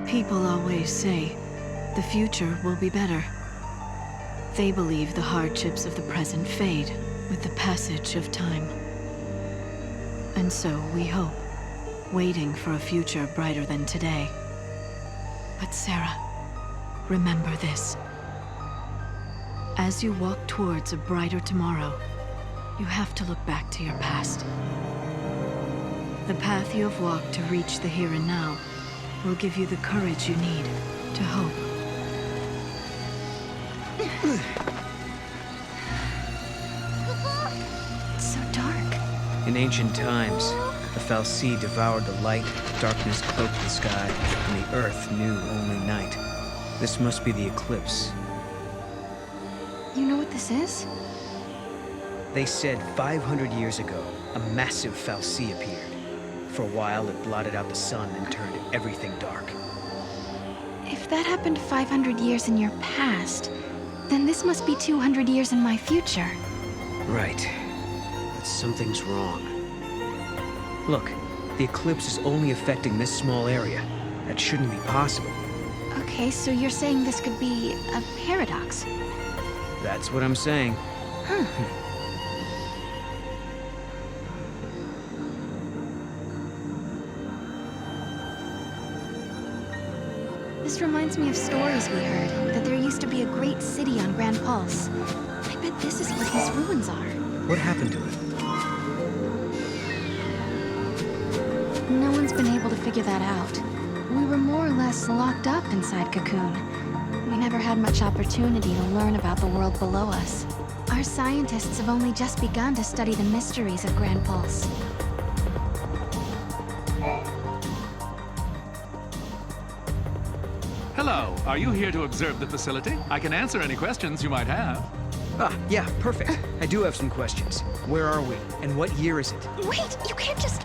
People always say the future will be better. They believe the hardships of the present fade with the passage of time. And so we hope, waiting for a future brighter than today. But Sarah, remember this. As you walk towards a brighter tomorrow, you have to look back to your past. The path you have walked to reach the here and now will give you the courage you need to hope. It's so dark. In ancient times, the fal'Cie devoured the light, darkness cloaked the sky, and the earth knew only night. This must be the eclipse. You know what this is? They said 500 years ago, a massive fal'Cie appeared. For a while, it blotted out the sun and turned everything dark. If that happened 500 years in your past, then this must be 200 years in my future. Right. But something's wrong. Look, the eclipse is only affecting this small area. That shouldn't be possible. Okay, so you're saying this could be a paradox? That's what I'm saying. Huh. This reminds me of stories we heard, that there used to be a great city on Grand Pulse. I bet this is where these ruins are. What happened to it? No one's been able to figure that out. We were more or less locked up inside Cocoon. We never had much opportunity to learn about the world below us. Our scientists have only just begun to study the mysteries of Grand Pulse. Hello, are you here to observe the facility? I can answer any questions you might have. Ah, yeah, perfect. I do have some questions. Where are we? And what year is it? Wait, you can't just...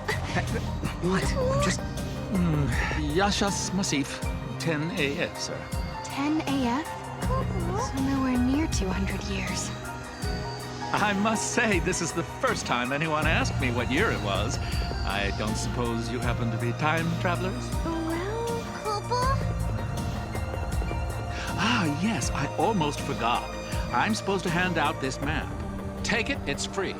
What? I'm just... Yashas Masif, 10 AF, sir. 10 AF? So nowhere near 200 years. I must say, this is the first time anyone asked me what year it was. I don't suppose you happen to be time travelers? Well, Ah, yes, I almost forgot. I'm supposed to hand out this map. Take it, it's free.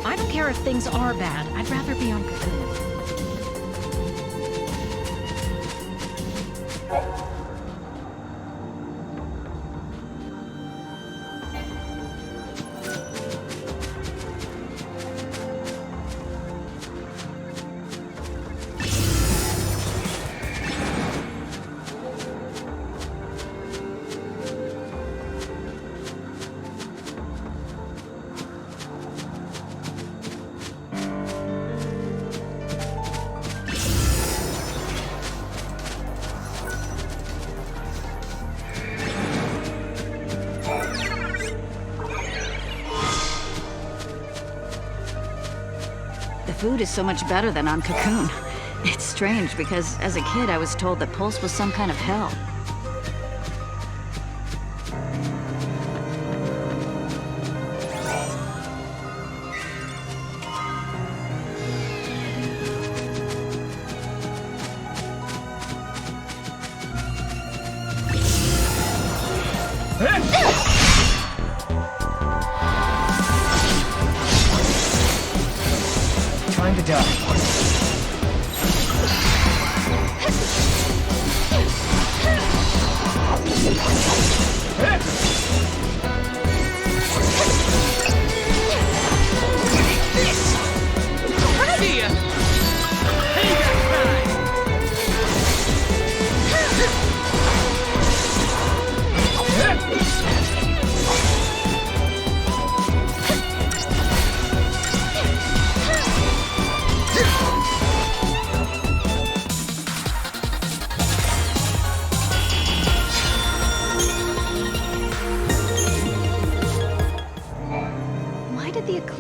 I don't care if things are bad. I'd rather be on Cocoon. The food is so much better than on Cocoon. It's strange because as a kid I was told that Pulse was some kind of hell. Time to die. See ya! Payback time!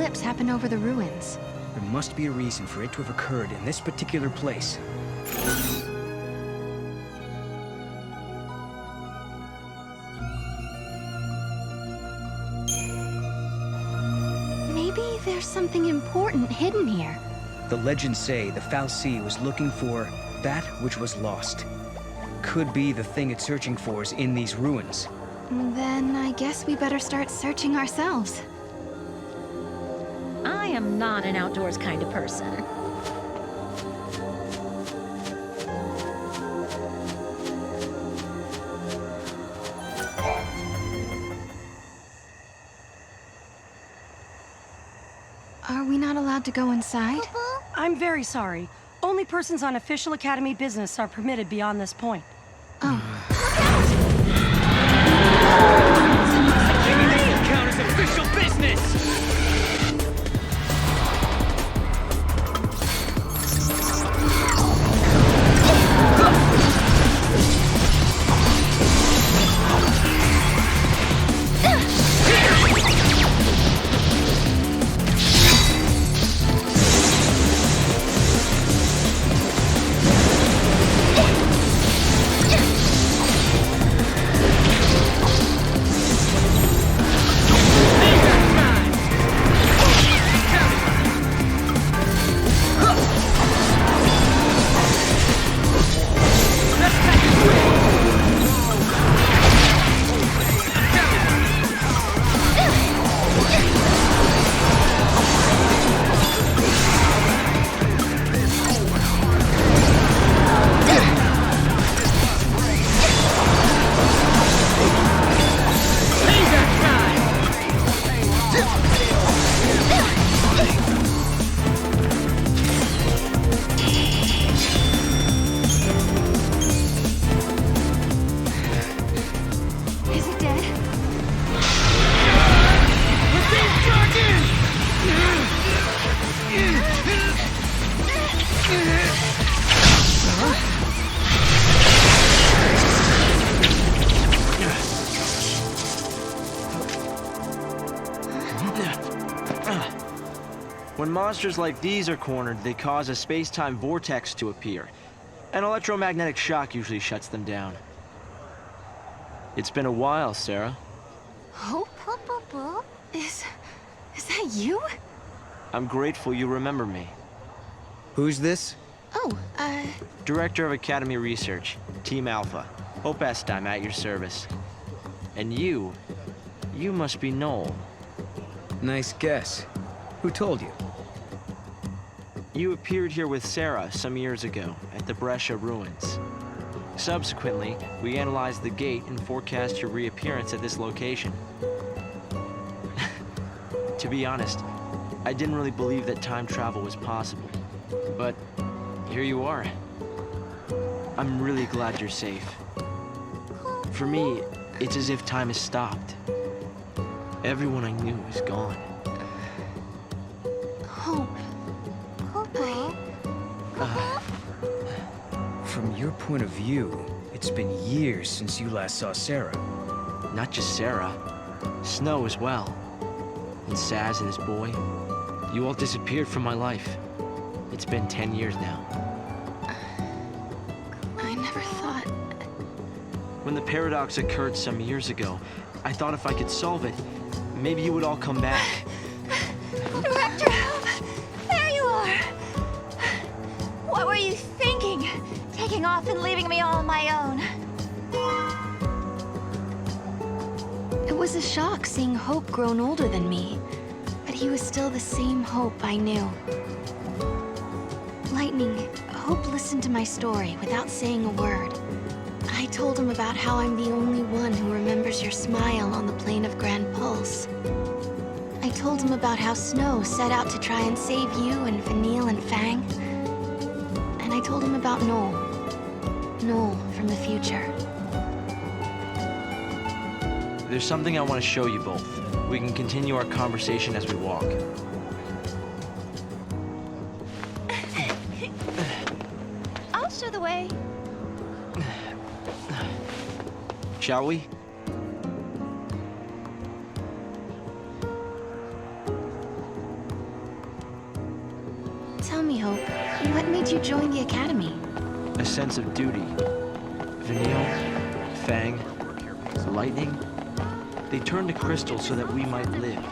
eclipse happen over the ruins? There must be a reason for it to have occurred in this particular place. Maybe there's something important hidden here. The legends say the Fal'Cie was looking for that which was lost. Could be the thing it's searching for is in these ruins. Then I guess we better start searching ourselves. I am not an outdoors kind of person. Are we not allowed to go inside? I'm very sorry. Only persons on official Academy business are permitted beyond this point. Anything count as official business! Is it dead? When monsters like these are cornered, they cause a space-time vortex to appear. An electromagnetic shock usually shuts them down. It's been a while, Sarah. Hope? Is that you? I'm grateful you remember me. Who's this? Oh, Director of Academy Research, Team Alpha. Hope Est, I'm at your service. And you must be Noel. Nice guess. Who told you? You appeared here with Sarah some years ago at the Brescia ruins. Subsequently, we analyzed the gate and forecast your reappearance at this location. To be honest, I didn't really believe that time travel was possible. But here you are. I'm really glad you're safe. For me, it's as if time has stopped. Everyone I knew is gone. Hope. From your point of view, it's been years since you last saw Sarah. Not just Sarah, Snow as well. And Saz and his boy. You all disappeared from my life. It's been 10 years now. I never thought... When the paradox occurred some years ago, I thought if I could solve it, maybe you would all come back. Director Hope! There you are! What were you thinking? Taking off and leaving me all on my own. It was a shock seeing Hope grown older than me, but he was still the same Hope I knew. Lightning, Hope listened to my story without saying a word. I told him about how I'm the only one who remembers your smile on the plane of Grand Pulse. I told him about how Snow set out to try and save you and Vanille and Fang. And I told him about Noel. Noel from the future. There's something I want to show you both. We can continue our conversation as we walk. I'll show the way. Shall we? me, Hope, what made you join the Academy? A sense of duty. Vanille, Fang, Lightning, they turned to Crystal so that we might live.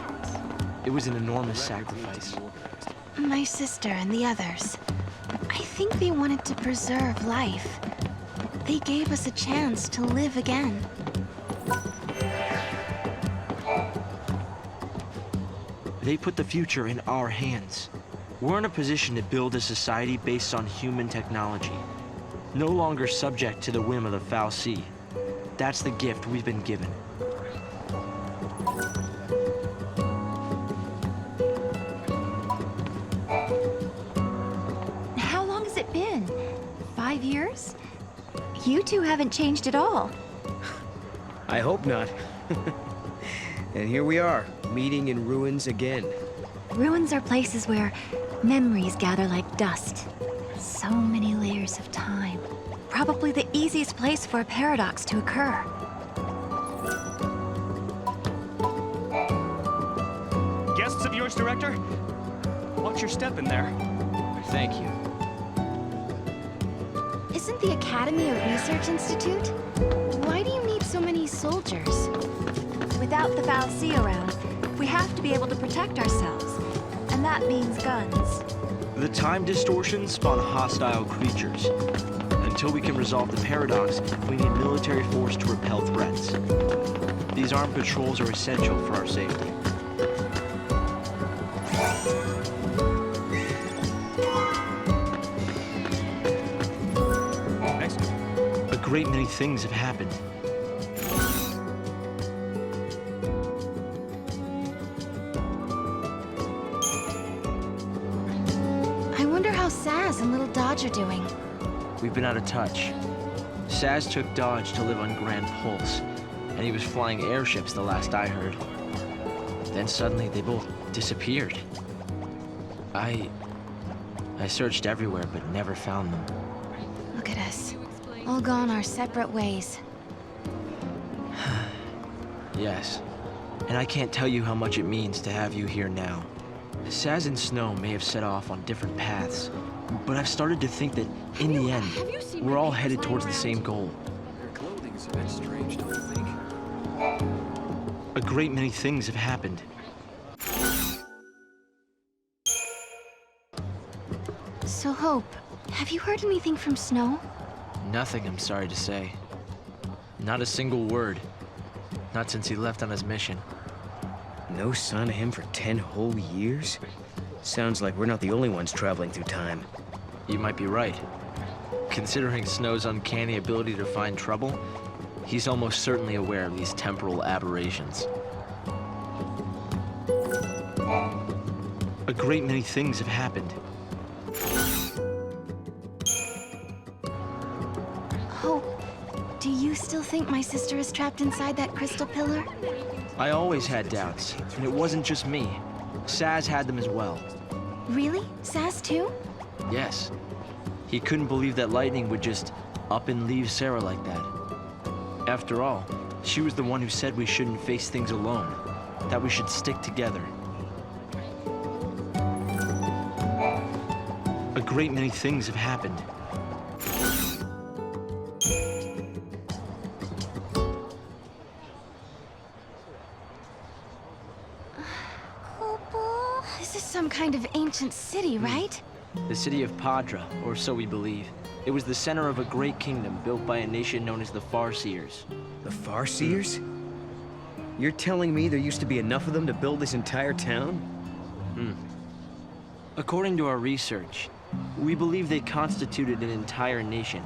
It was an enormous sacrifice. My sister and the others. I think they wanted to preserve life. They gave us a chance to live again. They put the future in our hands. We're in a position to build a society based on human technology, no longer subject to the whim of the Foul Sea. That's the gift we've been given. How long has it been? 5 years? You two haven't changed at all. I hope not. And here we are, meeting in ruins again. Ruins are places where memories gather like dust. So many layers of time. Probably the easiest place for a paradox to occur. Guests of yours, Director? Watch your step in there. Thank you. Isn't the Academy a research institute? Why do you need so many soldiers? Without the Foul Sea around, we have to be able to protect ourselves. And that means guns. The time distortions spawn hostile creatures. Until we can resolve the paradox, we need military force to repel threats. These armed patrols are essential for our safety. Next. A great many things have happened. I wonder how Saz and Little Dodge are doing. We've been out of touch. Saz took Dodge to live on Grand Pulse, and he was flying airships the last I heard. Then suddenly they both disappeared. I searched everywhere but never found them. Look at us. All gone our separate ways. Yes, and I can't tell you how much it means to have you here now. Saz and Snow may have set off on different paths, but I've started to think that, in the end, we're all headed towards the same goal. Their clothing's a bit strange, don't you think? A great many things have happened. So, Hope, have you heard anything from Snow? Nothing, I'm sorry to say. Not a single word. Not since he left on his mission. No sign of him for 10 whole years? Sounds like we're not the only ones traveling through time. You might be right. Considering Snow's uncanny ability to find trouble, he's almost certainly aware of these temporal aberrations. A great many things have happened. Hope, do you still think my sister is trapped inside that crystal pillar? I always had doubts, and it wasn't just me. Saz had them as well. Really? Saz too? Yes. He couldn't believe that Lightning would just up and leave Sarah like that. After all, she was the one who said we shouldn't face things alone, that we should stick together. A great many things have happened. This is some kind of ancient city, right? The city of Padra, or so we believe. It was the center of a great kingdom built by a nation known as the Farseers. The Farseers? You're telling me there used to be enough of them to build this entire town? According to our research, we believe they constituted an entire nation.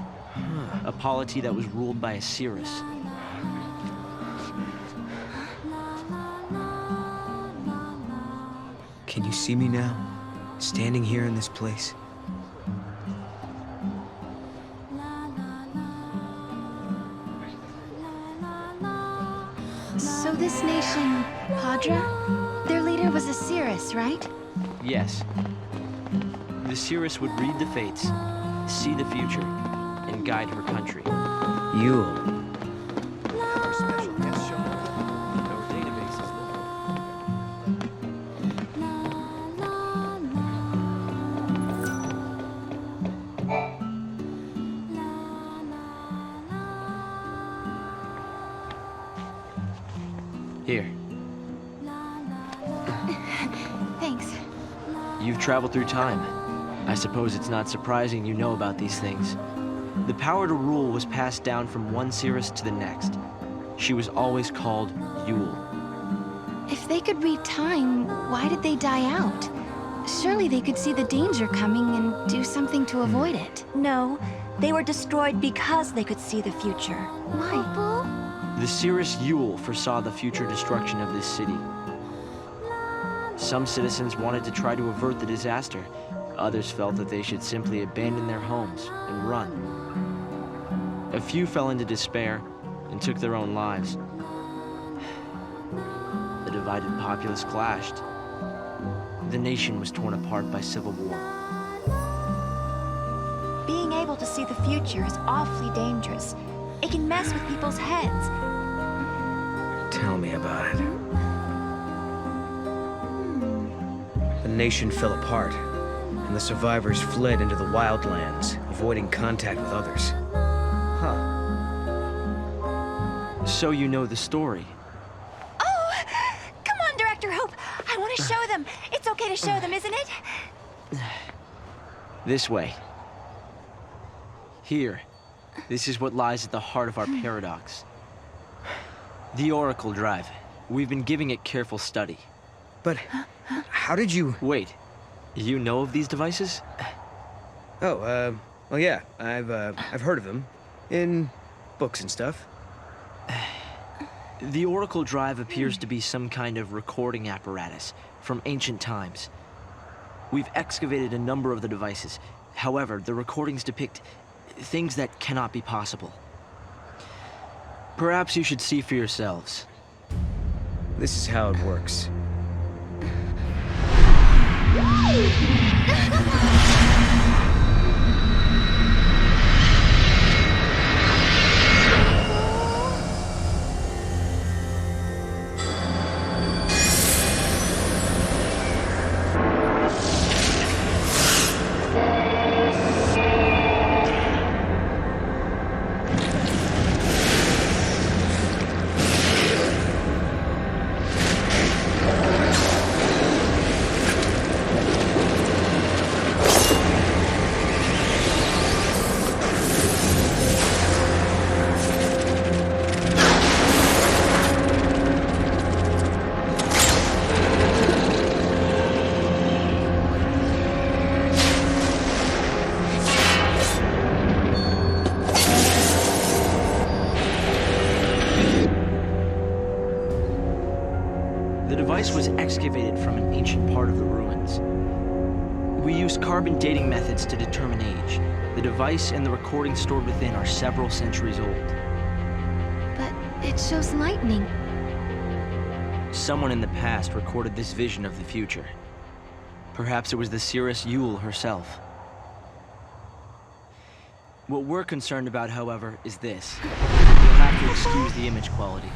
A polity that was ruled by a Cirrus. Can you see me now? Standing here in this place? So this nation, Padra, their leader was a Cirrus, right? Yes. The Cirrus would read the fates, see the future, and guide her country. Yule. Our special guest show. No databases. Here. Thanks. You've traveled through time. I suppose it's not surprising you know about these things. The power to rule was passed down from one Cirrus to the next. She was always called Yule. If they could read time, why did they die out? Surely they could see the danger coming and do something to avoid it. No, they were destroyed because they could see the future. Why? The Cirrus Yule foresaw the future destruction of this city. Some citizens wanted to try to avert the disaster. Others felt that they should simply abandon their homes and run. A few fell into despair and took their own lives. The divided populace clashed. The nation was torn apart by civil war. Being able to see the future is awfully dangerous. It can mess with people's heads. Tell me about it. The nation fell apart, and the survivors fled into the wildlands, avoiding contact with others. Huh. So you know the story. Oh! Come on, Director Hope! I want to show them. It's okay to show them, isn't it? This way. Here. This is what lies at the heart of our paradox. The Oracle Drive. We've been giving it careful study. But how did you... Wait. You know of these devices? Oh, well, yeah. I've heard of them. In books and stuff. The Oracle Drive appears to be some kind of recording apparatus from ancient times. We've excavated a number of the devices. However, the recordings depict things that cannot be possible. Perhaps you should see for yourselves. This is how it works. The device was excavated from an ancient part of the ruins. We used carbon dating methods to determine age. The device and the recordings stored within are several centuries old. But it shows lightning. Someone in the past recorded this vision of the future. Perhaps it was the Cirrus Yule herself. What we're concerned about, however, is this. You'll have to excuse the image quality.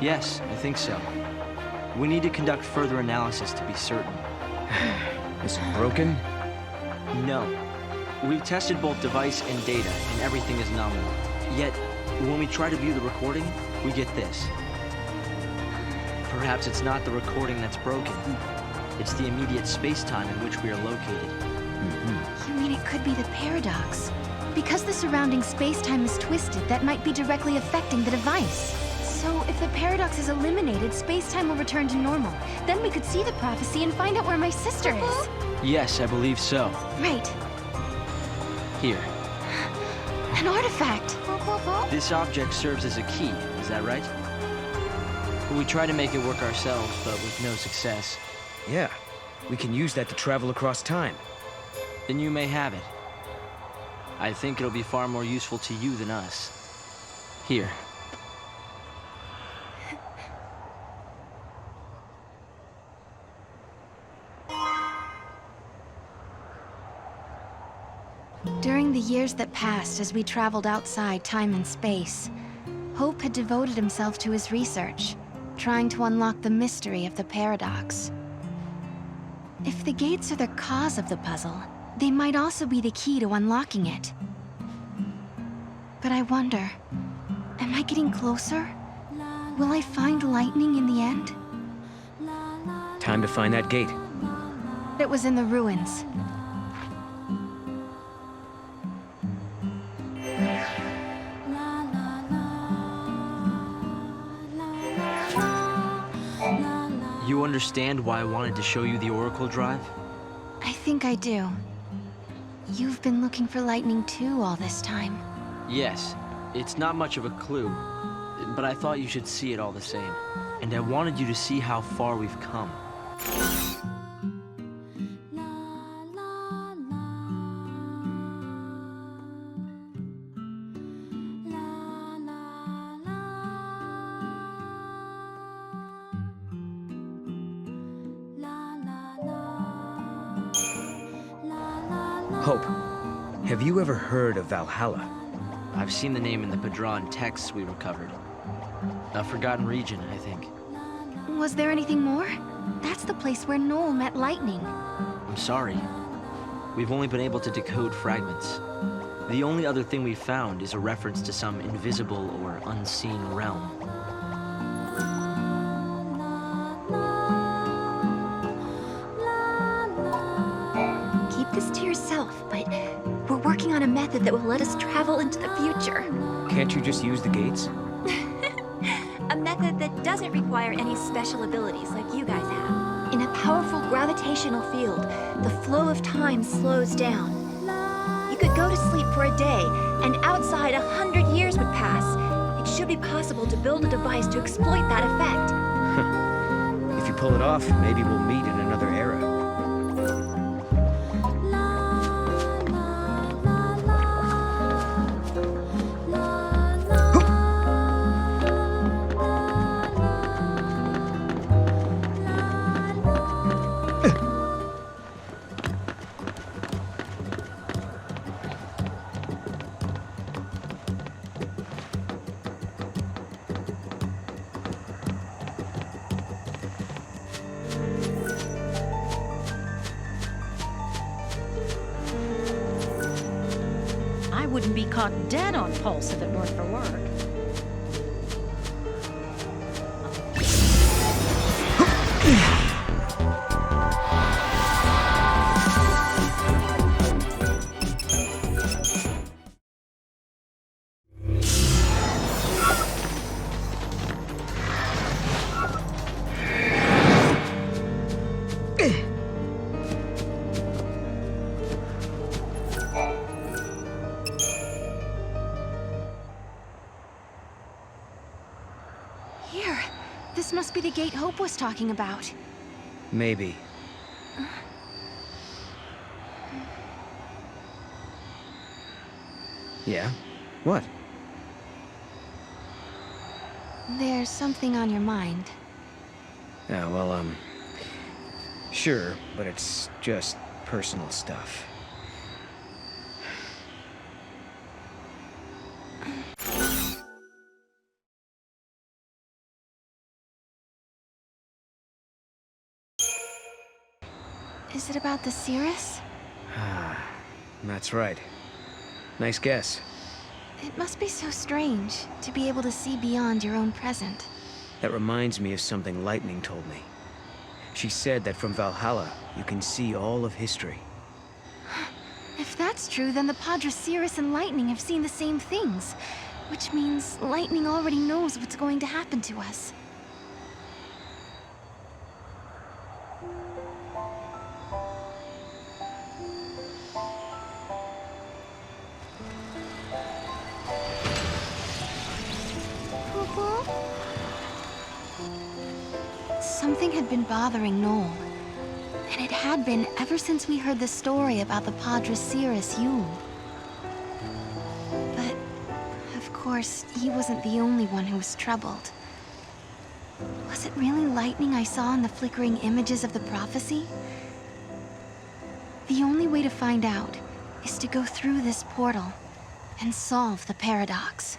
Yes, I think so. We need to conduct further analysis to be certain. Is it broken? No. We've tested both device and data, and everything is nominal. Yet, when we try to view the recording, we get this. Perhaps it's not the recording that's broken. It's the immediate space-time in which we are located. You mean it could be the paradox? Because the surrounding space-time is twisted, that might be directly affecting the device. So, if the paradox is eliminated, space-time will return to normal. Then we could see the prophecy and find out where my sister is. Yes, I believe so. Right. Here. An artifact. This object serves as a key, is that right? We tried to make it work ourselves, but with no success. Yeah. We can use that to travel across time. Then you may have it. I think it'll be far more useful to you than us. Here. During the years that passed as we traveled outside time and space, Hope had devoted himself to his research, trying to unlock the mystery of the paradox. If the gates are the cause of the puzzle, they might also be the key to unlocking it. But I wonder, am I getting closer? Will I find lightning in the end? Time to find that gate. It was in the ruins. You understand why I wanted to show you the Oracle Drive? I think I do. You've been looking for lightning too all this time. Yes. It's not much of a clue, but I thought you should see it all the same. And I wanted you to see how far we've come. Hope, have you ever heard of Valhalla? I've seen the name in the Padron texts we recovered. A forgotten region, I think. Was there anything more? That's the place where Noel met lightning. I'm sorry. We've only been able to decode fragments. The only other thing we've found is a reference to some invisible or unseen realm. Keep this to yourself, but we're working on a method that will let us travel into the future. Can't you just use the gates? A method that doesn't require any special abilities like you guys have. In a powerful gravitational field, the flow of time slows down. You could go to sleep for a day, and outside 100 years would pass. It should be possible to build a device to exploit that effect. If you pull it off, maybe we'll meet in another era. I wouldn't be caught dead on Pulse if it weren't for work. Here. This must be the gate Hope was talking about. Maybe. Yeah? What? There's something on your mind. Yeah, well, sure, but it's just personal stuff. Is it about the Cirrus? Ah, that's right. Nice guess. It must be so strange to be able to see beyond your own present. That reminds me of something Lightning told me. She said that from Valhalla, you can see all of history. If that's true, then the Padre Cirrus and Lightning have seen the same things. Which means Lightning already knows what's going to happen to us. Something had been bothering Noel. And it had been ever since we heard the story about the Padre Cirrus Yule. course, he wasn't the only one who was troubled. Was it really lightning I saw in the flickering images of the prophecy? The only way to find out is to go through this portal and solve the paradox.